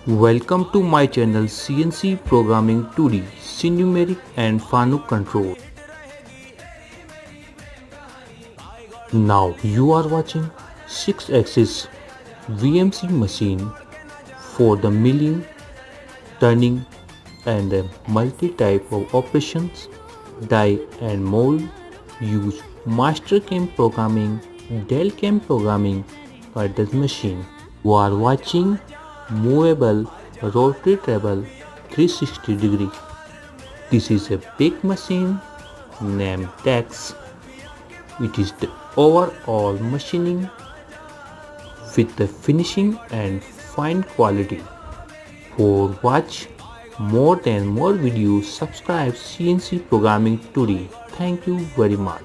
Welcome to my channel CNC Programming 2D, Numeric and Fanuc Control. Now you are watching 6-axis VMC machine for the milling, turning and a multi-type of operations, die and mold. Use Mastercam programming, Delcam programming for this machine. You are watching movable rotatable 360-degree. This is a big machine named Dex. It is the overall machining with the finishing and fine quality. For watch more videos, subscribe CNC Programming 2D. Thank you very much.